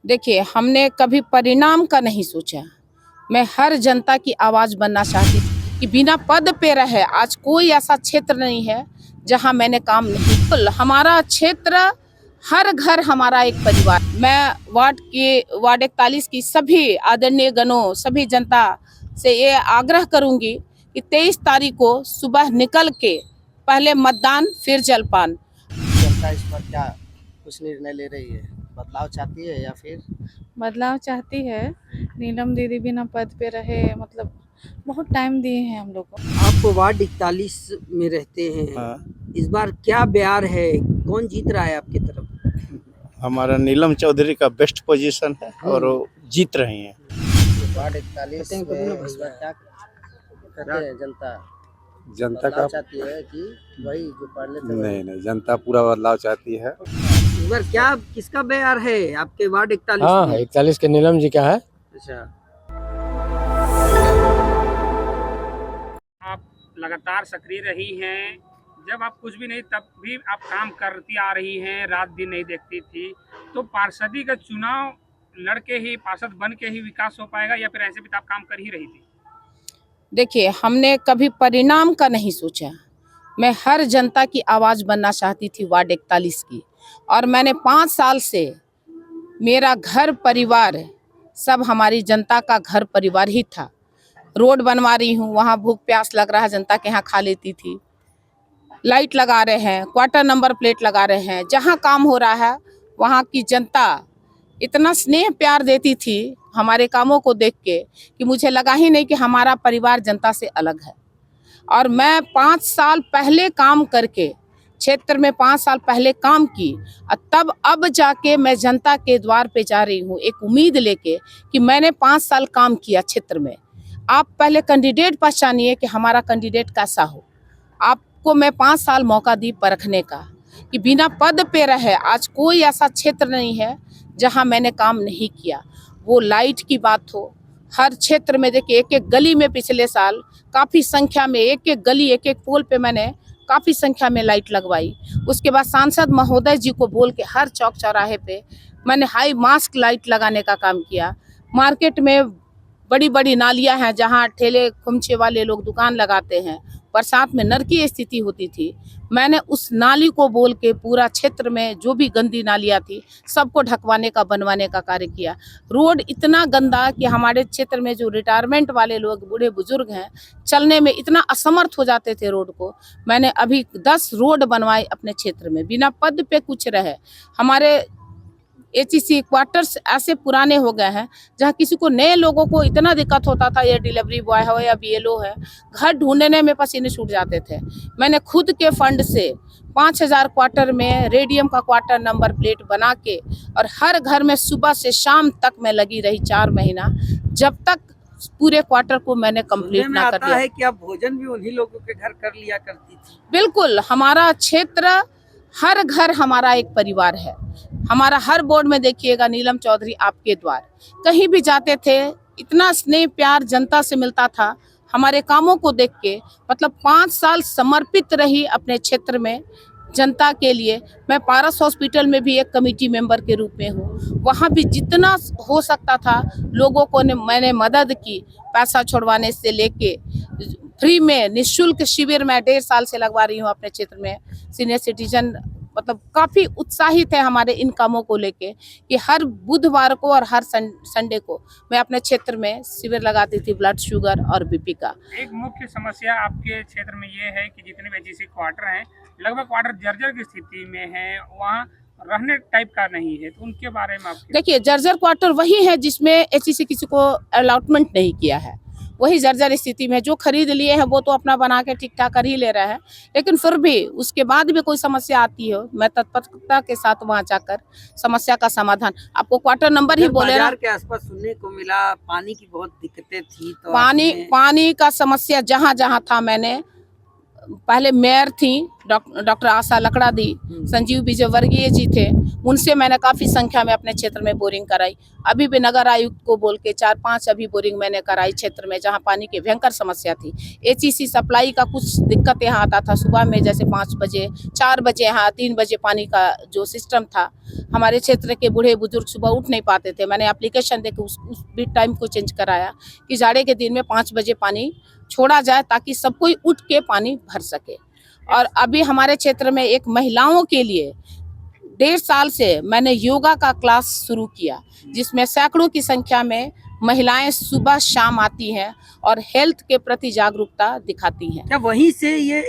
देखिए, हमने कभी परिणाम का नहीं सोचा। मैं हर जनता की आवाज़ बनना चाहती थी कि बिना पद पे रहे, आज कोई ऐसा क्षेत्र नहीं है जहां मैंने काम नहीं। बिल्कुल, हमारा क्षेत्र, हर घर हमारा एक परिवार। मैं वार्ड 41 की सभी आदरणीय गणों, सभी जनता से ये आग्रह करूंगी कि 23 तारीख को सुबह निकल के पहले मतदान फिर जलपान। जनता इस पर क्या कुछ निर्णय ले रही है? बदलाव चाहती है या फिर बदलाव चाहती है। नीलम दीदी बिना पद पे रहे, मतलब बहुत टाइम दिए हैं हम लोग को। आप वार्ड 41 में रहते हैं। हाँ, इस बार क्या बयार है, कौन जीत रहा है आपकी तरफ? हमारा नीलम चौधरी का बेस्ट पोजीशन है और वो जीत रही हैं। वार्ड 41 में इस बार क्या कहते हैं जनता? जनता बदलाव का चाहती है कि वही जो पहले थे नहीं, जनता पूरा बदलाव चाहती है। इस बार क्या किसका बयार है आपके वार्ड 41 हाँ, में? 41 के नीलम जी का है। अच्छा, आप लगातार सक्रिय रही हैं। जब आप कुछ भी नहीं तब भी आप काम करती आ रही हैं, रात दिन नहीं देखती थी। तो पार्षदी का चुनाव लड़के ही, पार्षद बन के ही विकास हो पाएगा या फिर ऐसे भी तो आप काम कर ही रही थी? देखिए, हमने कभी परिणाम का नहीं सोचा। मैं हर जनता की आवाज़ बनना चाहती थी वार्ड 41 की, और मैंने 5 साल से मेरा घर परिवार, सब हमारी जनता का घर परिवार ही था। रोड बनवा रही हूँ, वहाँ भूख प्यास लग रहा है, जनता के यहाँ खा लेती थी। लाइट लगा रहे हैं, क्वार्टर नंबर प्लेट लगा रहे हैं, जहाँ काम हो रहा है वहाँ की जनता इतना स्नेह प्यार देती थी हमारे कामों को देख के कि मुझे लगा ही नहीं कि हमारा परिवार जनता से अलग है। और मैं 5 साल पहले काम करके क्षेत्र में 5 साल पहले काम की, और तब अब जाके मैं जनता के द्वार पे जा रही हूँ एक उम्मीद लेके कि मैंने 5 साल काम किया क्षेत्र में। आप पहले कैंडिडेट पहचानिए कि हमारा कैंडिडेट कैसा हो। आपको मैं 5 साल मौका दी परखने का कि बिना पद पे रहे, आज कोई ऐसा क्षेत्र नहीं है जहां मैंने काम नहीं किया। वो लाइट की बात हो, हर क्षेत्र में देखिए, एक एक गली में पिछले साल काफ़ी संख्या में, एक एक गली, एक एक पोल पे मैंने काफ़ी संख्या में लाइट लगवाई। उसके बाद सांसद महोदय जी को बोल के हर चौक चौराहे पे मैंने हाई मास्क लाइट लगाने का काम किया। मार्केट में बड़ी बड़ी नालियां हैं जहां ठेले खुमचे वाले लोग दुकान लगाते हैं, बरसात में नरकी स्थिति होती थी। मैंने उस नाली को बोल के पूरा क्षेत्र में जो भी गंदी नालियां थी सबको ढकवाने का, बनवाने का कार्य किया। रोड इतना गंदा कि हमारे क्षेत्र में जो रिटायरमेंट वाले लोग, बूढ़े बुजुर्ग हैं, चलने में इतना असमर्थ हो जाते थे रोड को। मैंने अभी 10 रोड बनवाए अपने क्षेत्र में, बिना पद पे कुछ रहे। हमारे एचईसी क्वार्टर्स ऐसे पुराने हो गए हैं जहाँ किसी को, नए लोगों को इतना दिक्कत होता था, ये डिलीवरी बॉय हो या बीएलओ है, घर ढूंढने में पसीने छूट जाते थे। मैंने खुद के फंड से 5000 क्वार्टर में रेडियम का क्वार्टर नंबर प्लेट बना के, और हर घर में सुबह से शाम तक मैं लगी रही 4 महीना, जब तक पूरे क्वार्टर को मैंने कंप्लीट सुनने में ना कर आता लिया। है कि आप भोजन भी उन्हीं लोगों के घर कर लिया करती थी। बिल्कुल, हमारा क्षेत्र, हर घर हमारा एक परिवार है। हमारा हर बोर्ड में देखिएगा नीलम चौधरी आपके द्वार, कहीं भी जाते थे इतना स्नेह प्यार जनता से मिलता था हमारे कामों को देख के। मतलब 5 साल समर्पित रही अपने क्षेत्र में जनता के लिए। मैं पारस हॉस्पिटल में भी एक कमेटी मेंबर के रूप में हूँ, वहाँ भी जितना हो सकता था लोगों को मैंने मदद की। पैसा छोड़वाने से लेके फ्री में निःशुल्क शिविर मैं 1.5 साल से लगवा रही हूँ अपने क्षेत्र में। सीनियर सिटीजन मतलब काफ़ी उत्साहित है हमारे इन कामों को लेके कि हर बुधवार को और हर संडे को मैं अपने क्षेत्र में शिविर लगाती थी ब्लड शुगर और बीपी का। एक मुख्य समस्या आपके क्षेत्र में ये है कि जितने भी एचईसी क्वार्टर हैं, लगभग क्वार्टर जर्जर की स्थिति में है, वहाँ रहने टाइप का नहीं है, तो उनके बारे में आप देखिए, जर्जर क्वार्टर वही है जिसमें एचईसी किसी को अलॉटमेंट नहीं किया है, वही जर्जर स्थिति में। जो खरीद लिए हैं वो तो अपना बना के ठीक ठाक कर ही ले रहे हैं, लेकिन फिर भी उसके बाद भी कोई समस्या आती हो, मैं तत्परता के साथ वहां जाकर समस्या का समाधान। आपको क्वार्टर नंबर ही बोले ना, बाजार के आसपास सुनने को मिला पानी की बहुत दिक्कतें थी, तो पानी का समस्या जहां जहां था मैंने पहले मेयर थी डॉक्टर आशा लकड़ा दी, संजीव विजय वर्गीय जी थे, उनसे मैंने काफ़ी संख्या में अपने क्षेत्र में बोरिंग कराई। अभी भी नगर आयुक्त को बोल के 4-5 अभी बोरिंग मैंने कराई क्षेत्र में जहां पानी की भयंकर समस्या थी। एचईसी सप्लाई का कुछ दिक्कत यहाँ आता था सुबह में, जैसे 5 बजे 4 बजे यहाँ 3 बजे पानी का जो सिस्टम था, हमारे क्षेत्र के बूढ़े बुजुर्ग सुबह उठ नहीं पाते थे। मैंने एप्लीकेशन देकर उस भी टाइम को चेंज कराया कि जाड़े के दिन में 5 बजे पानी छोड़ा जाए ताकि सब कोई उठ के पानी भर सके। और अभी हमारे क्षेत्र में एक महिलाओं के लिए 1.5 साल से मैंने योगा का क्लास शुरू किया, जिसमें सैकड़ों की संख्या में महिलाएं सुबह शाम आती हैं और हेल्थ के प्रति जागरूकता दिखाती हैं। क्या वहीं से ये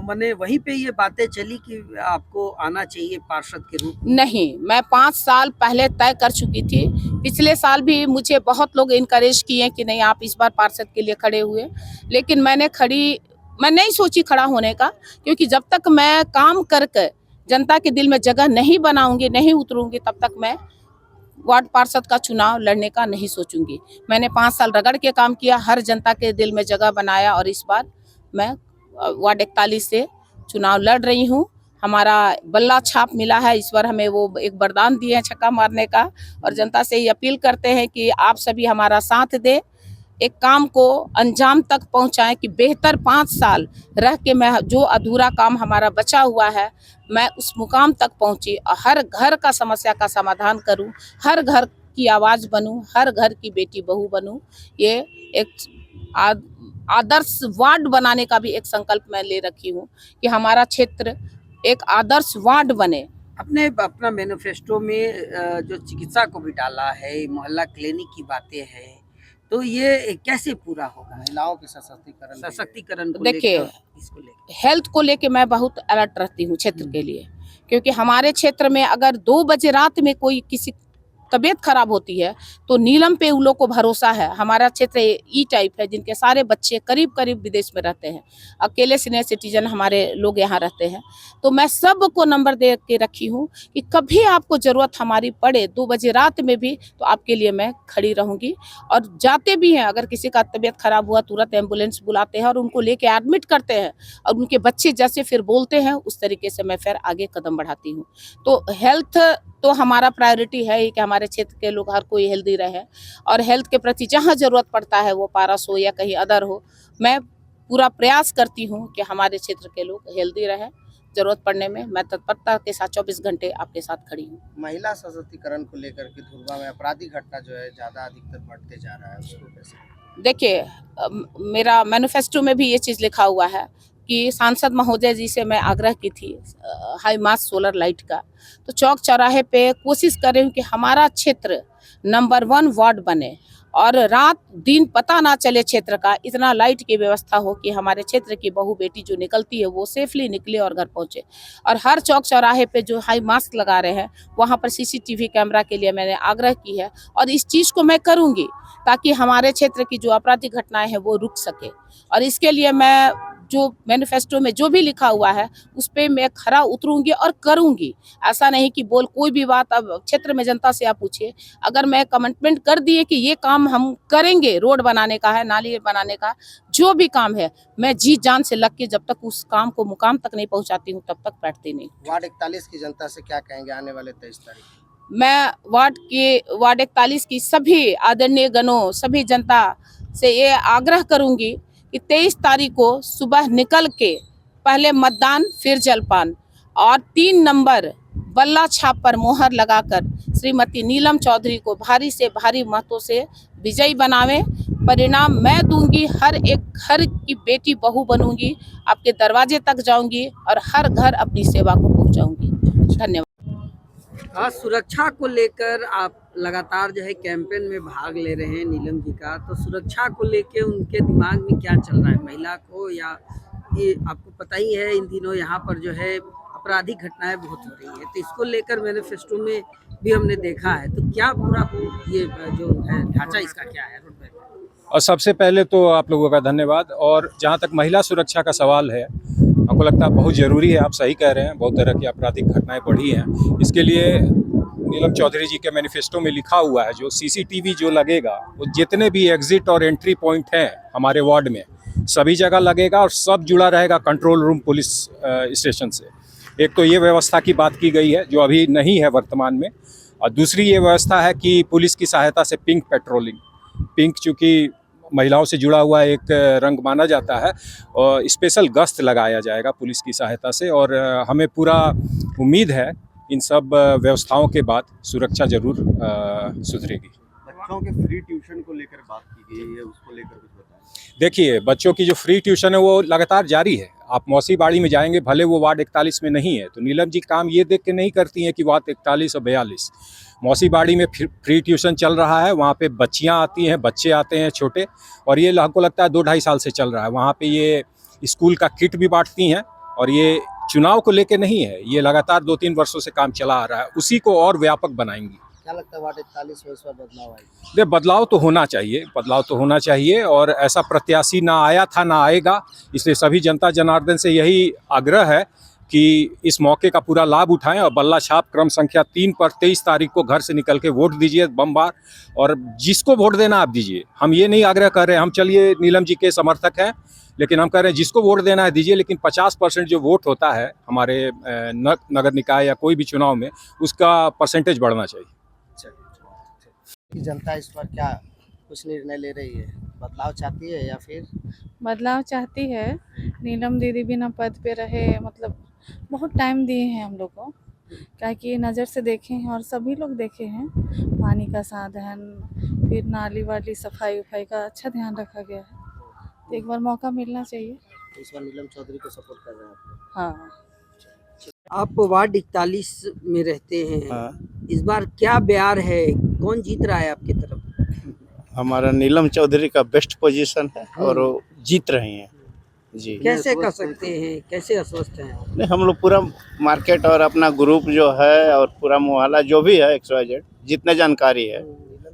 मैंने वहीं पे ये बातें चली कि आपको आना चाहिए पार्षद के रूप में? नहीं, मैं 5 साल पहले तय कर चुकी थी। पिछले साल भी मुझे बहुत लोग इनकरेज किए कि नहीं आप इस बार पार्षद के लिए खड़े हुए, लेकिन मैं नहीं सोची खड़ा होने का, क्योंकि जब तक मैं काम करके जनता के दिल में जगह नहीं बनाऊंगी, नहीं उतरूंगी, तब तक मैं वार्ड पार्षद का चुनाव लड़ने का नहीं सोचूंगी। मैंने 5 साल रगड़ के काम किया, हर जनता के दिल में जगह बनाया और इस बार मैं वार्ड 41 से चुनाव लड़ रही हूँ। हमारा बल्ला छाप मिला है, इस बार हमें वो एक वरदान दिए हैं छक्का मारने का, और जनता से ये अपील करते हैं कि आप सभी हमारा साथ दें, एक काम को अंजाम तक पहुंचाएं कि बेहतर 5 साल रह के मैं जो अधूरा काम हमारा बचा हुआ है मैं उस मुकाम तक पहुंची और हर घर का समस्या का समाधान करूं, हर घर की आवाज़ बनूं, हर घर की बेटी बहू बनूं। ये एक आदर्श वार्ड बनाने का भी एक संकल्प मैं ले रखी हूँ कि हमारा क्षेत्र एक आदर्श वार्ड बने। अपने अपना मैनिफेस्टो में जो चिकित्सा को भी डाला है, मोहल्ला क्लिनिक की बातें हैं, तो ये कैसे पूरा होगा? महिलाओं के सशक्तिकरण को देखिए, इसको लेकर हेल्थ को लेके मैं बहुत अलर्ट रहती हूँ क्षेत्र के लिए, क्योंकि हमारे क्षेत्र में अगर 2 बजे रात में कोई किसी तबीयत खराब होती है तो नीलम पे उन लोग को भरोसा है। हमारा क्षेत्र ई टाइप है जिनके सारे बच्चे करीब करीब विदेश में रहते हैं, अकेले सीनियर सिटीजन हमारे लोग यहाँ रहते हैं। तो मैं सबको नंबर दे के रखी हूँ कि कभी आपको ज़रूरत हमारी पड़े 2 बजे रात में भी तो आपके लिए मैं खड़ी रहूँगी। और जाते भी हैं, अगर किसी का तबीयत खराब हुआ तुरंत एम्बुलेंस बुलाते हैं और उनको लेके एडमिट करते हैं, और उनके बच्चे जैसे फिर बोलते हैं उस तरीके से मैं फिर आगे कदम बढ़ाती हूँ। तो हेल्थ तो हमारा प्रायोरिटी है ही कि हमारे क्षेत्र के लोग हर कोई हेल्दी रहे, और हेल्थ के प्रति जहाँ ज़रूरत पड़ता है वो पारस हो या कहीं अदर हो, मैं पूरा प्रयास करती हूँ कि हमारे क्षेत्र के लोग हेल्दी रहे। ज़रूरत पड़ने में मैं तत्परता के साथ 24 घंटे आपके साथ खड़ी हूँ। महिला सशक्तिकरण को लेकर के धुरवा में आपराधिक घटना जो है ज़्यादा अधिकतर बढ़ते जा रहा है, उसको कैसे? देखिए, मेरा मैनिफेस्टो में भी ये चीज़ लिखा हुआ है कि सांसद महोदय जी से मैं आग्रह की थी हाई मास सोलर लाइट का, तो चौक चौराहे पे कोशिश कर रही हूँ कि हमारा क्षेत्र नंबर 1 वार्ड बने और रात दिन पता ना चले क्षेत्र का, इतना लाइट की व्यवस्था हो कि हमारे क्षेत्र की बहू बेटी जो निकलती है वो सेफली निकले और घर पहुँचे। और हर चौक चौराहे पे जो हाई मास्क लगा रहे हैं वहाँ पर CCTV कैमरा के लिए मैंने आग्रह की है, और इस चीज़ को मैं करूँगी ताकि हमारे क्षेत्र की जो आपराधिक घटनाएं हैं वो रुक सके। और इसके लिए मैं जो मैनिफेस्टो में जो भी लिखा हुआ है उस पर मैं खरा उतरूंगी और करूंगी। ऐसा नहीं कि बोल कोई भी बात, अब क्षेत्र में जनता से आप पूछिए, अगर मैं कमिटमेंट कर दिए कि ये काम हम करेंगे, रोड बनाने का है, नाली बनाने का, जो भी काम है, मैं जी जान से लग के जब तक उस काम को मुकाम तक नहीं पहुँचाती हूँ तब तक बैठती नहीं। वार्ड 41 की जनता से क्या कहेंगे आने वाले 23 तारीख? मैं वार्ड 41 की सभी आदरणीय गणों, सभी जनता से ये आग्रह करूंगी कि 23 तारीख को सुबह निकल के पहले मतदान फिर जलपान और 3 नंबर बल्ला छाप पर मोहर लगाकर श्रीमती नीलम चौधरी को भारी से भारी मतों से विजयी बनावें। परिणाम मैं दूंगी, हर एक घर की बेटी बहू बनूंगी, आपके दरवाजे तक जाऊंगी और हर घर अपनी सेवा को पहुंचाऊंगी। धन्यवाद। आज सुरक्षा को लेकर आप लगातार जो है कैंपेन में भाग ले रहे हैं नीलम जी का, तो सुरक्षा को लेके उनके दिमाग में क्या चल रहा है, महिला को, या ये आपको पता ही है इन दिनों यहाँ पर जो है आपराधिक घटनाएं बहुत हो रही है, तो इसको लेकर मैनिफेस्टो में भी हमने देखा है, तो क्या पूरा ये जो है ढांचा इसका क्या है रोड मैप? और सबसे पहले तो आप लोगों का धन्यवाद। और जहाँ तक महिला सुरक्षा का सवाल है, हमको लगता है बहुत ज़रूरी है, आप सही कह रहे हैं, बहुत तरह की आपराधिक घटनाएं बढ़ी हैं। इसके लिए नीलम चौधरी जी के मैनिफेस्टो में लिखा हुआ है जो CCTV जो लगेगा वो जितने भी एग्जिट और एंट्री पॉइंट हैं हमारे वार्ड में सभी जगह लगेगा और सब जुड़ा रहेगा कंट्रोल रूम पुलिस स्टेशन से। एक तो ये व्यवस्था की बात की गई है जो अभी नहीं है वर्तमान में, और दूसरी ये व्यवस्था है कि पुलिस की सहायता से पिंक पेट्रोलिंग, पिंक चूँकि महिलाओं से जुड़ा हुआ एक रंग माना जाता है, और स्पेशल गश्त लगाया जाएगा पुलिस की सहायता से। और हमें पूरा उम्मीद है इन सब व्यवस्थाओं के बाद सुरक्षा जरूर सुधरेगी। बच्चों के फ्री ट्यूशन को लेकर बात की गई है, उसको लेकर कुछ बताएं। देखिए, बच्चों की जो फ्री ट्यूशन है वो लगातार जारी है। आप मौसी बाड़ी में जाएंगे, भले वो वार्ड 41 में नहीं है, तो नीलम जी काम ये देख के नहीं करती हैं कि वार्ड 41 और 42, मौसी बाड़ी में फ्री ट्यूशन चल रहा है। वहाँ पे बच्चियाँ आती हैं, बच्चे आते हैं छोटे, और ये हमको लगता है 2-2.5 साल से चल रहा है। वहाँ पे ये स्कूल का किट भी बांटती हैं, और ये चुनाव को लेके नहीं है, ये लगातार 2-3 वर्षों से काम चला आ रहा है। उसी को और व्यापक बनाएंगी। क्या लगता है वार्ड 41 में इस बार बदलाव आएगा? ये बदलाव तो होना चाहिए, बदलाव तो होना चाहिए, और ऐसा प्रत्याशी ना आया था ना आएगा। इसलिए सभी जनता जनार्दन से यही आग्रह है कि इस मौके का पूरा लाभ उठाएं और बल्ला छाप क्रम संख्या 3 पर 23 तारीख को घर से निकल के वोट दीजिए बमबार, और जिसको वोट देना आप दीजिए। हम ये नहीं आग्रह कर रहे हैं, हम चलिए नीलम जी के समर्थक हैं, लेकिन हम कह रहे हैं जिसको वोट देना है दीजिए, लेकिन 50% जो वोट होता है हमारे नगर निकाय या कोई भी चुनाव में, उसका परसेंटेज बढ़ना चाहिए। कि जनता इस पर क्या कुछ निर्णय ले रही है, बदलाव चाहती है या फिर? बदलाव चाहती है। नीलम दीदी बिना पद पे रहे, मतलब बहुत टाइम दिए हैं हम लोग को, क्या कि नज़र से देखे हैं और सभी लोग देखे हैं। पानी का साधन, फिर नाली वाली सफाई उफाई का अच्छा ध्यान रखा गया है, तो एक बार मौका मिलना चाहिए। इस बार नीलम चौधरी को सपोर्ट कर रहे हैं आप? हाँ, आप वार्ड 41 में रहते हैं, हाँ, इस बार क्या बयार है, कौन जीत रहा है आपकी तरफ? हमारा नीलम चौधरी का बेस्ट पोजीशन है और वो जीत रही हैं जी। कैसे कर सकते हैं, कैसे अस्वस्थ हैं? नहीं, हम लोग पूरा मार्केट और अपना ग्रुप जो है और पूरा मोहल्ला जो भी है XYZ जितने जानकारी है,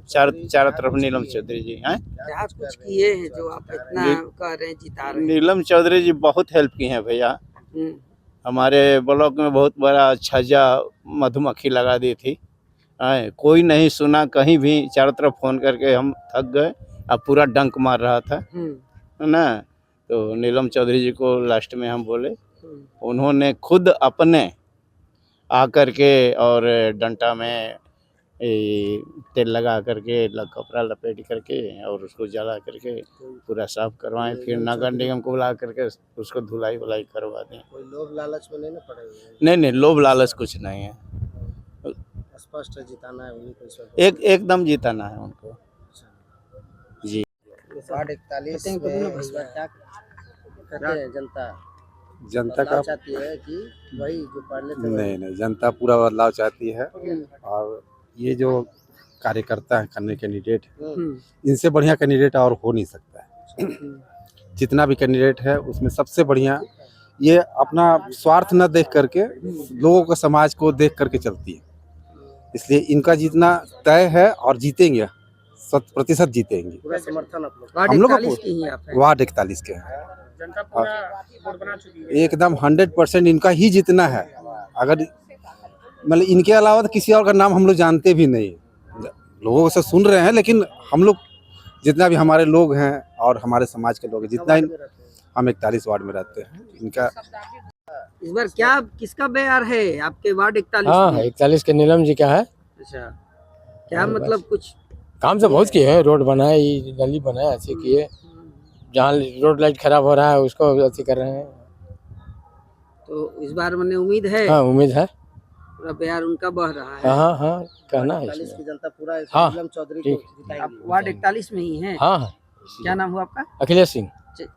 चारों तरफ नीलम चौधरी जी हैं। क्या कुछ किए हैं जो आप इतना कह रहे हैं जिता रहे हैं? नीलम चौधरी जी बहुत हेल्प की हैं भैया। हम्म, हमारे ब्लॉक में बहुत बड़ा छज्जा मधुमक्खी लगा दी थी, कोई नहीं सुना, कहीं भी चारों तरफ फ़ोन करके हम थक गए। अब पूरा डंक मार रहा था, है ना, तो नीलम चौधरी जी को लास्ट में हम बोले, उन्होंने खुद अपने आकर के और डंटा में तेल लगा करके कपड़ा लपेट करके और उसको जला करके पूरा साफ करवाएं, फिर नगर निगम को बुला करके उसको धुलाई वुलाई करवा दें। कोई लोभ लालच में नहीं ना पड़े हुए हैं? नहीं नहीं, लोभ लालच कुछ नहीं है, स्पष्ट है जिताना है उन्हीं को इस बार। एकदम जिताना है उनको जी। वार्ड 41 में इस बार क्या कहते हैं जनता जनता बदलाव का चाहती है कि वही जो पहले थे नहीं, जनता पूरा बदलाव चाहती है। और ये जो कार्यकर्ता हैं, करने कैंडिडेट, इनसे बढ़िया कैंडिडेट और हो नहीं सकता है। जितना भी कैंडिडेट है उसमें सबसे बढ़िया ये अपना स्वार्थ न देख करके लोगों को, समाज को देख करके चलती है, इसलिए इनका जीतना तय है और जीतेंगे, 100% जीतेंगे। पूरा समर्थन आप लोग? वार्ड हम लोग का 41 की ही आप हैं? वार्ड 41 के हैं, जनता पूरा वोट बना चुकी है। एकदम 100% इनका ही जीतना है। अगर मतलब इनके अलावा तो किसी और का नाम हम लोग जानते भी नहीं, लोगों से सुन रहे हैं, लेकिन हम लोग जितना भी हमारे लोग हैं और हमारे समाज के लोग हैं, जितना हम 41 वार्ड में रहते हैं, इनका इस बार क्या किसका बयार है आपके वार्ड 41 हाँ, में? 41 के नीलम जी का है। अच्छा, क्या मतलब कुछ काम तो बहुत किए हैं, रोड बनाए, गली बनाए, ऐसे किए, जहाँ रोड लाइट खराब हो रहा है उसको ऐसे कर रहे हैं। तो इस बार मैंने उम्मीद है, हाँ, उम्मीद है। पूरा बयार उनका बह रहा है। हाँ हाँ, कहना है 41 इसमें। की जनता पूरा हाँ, नीलम चौधरी को ठीक। जिताएगी। आप वार्ड 41 में ही हैं? हाँ हाँ, क्या नाम हुआ आपका? अखिलेश सिंह। ठीक।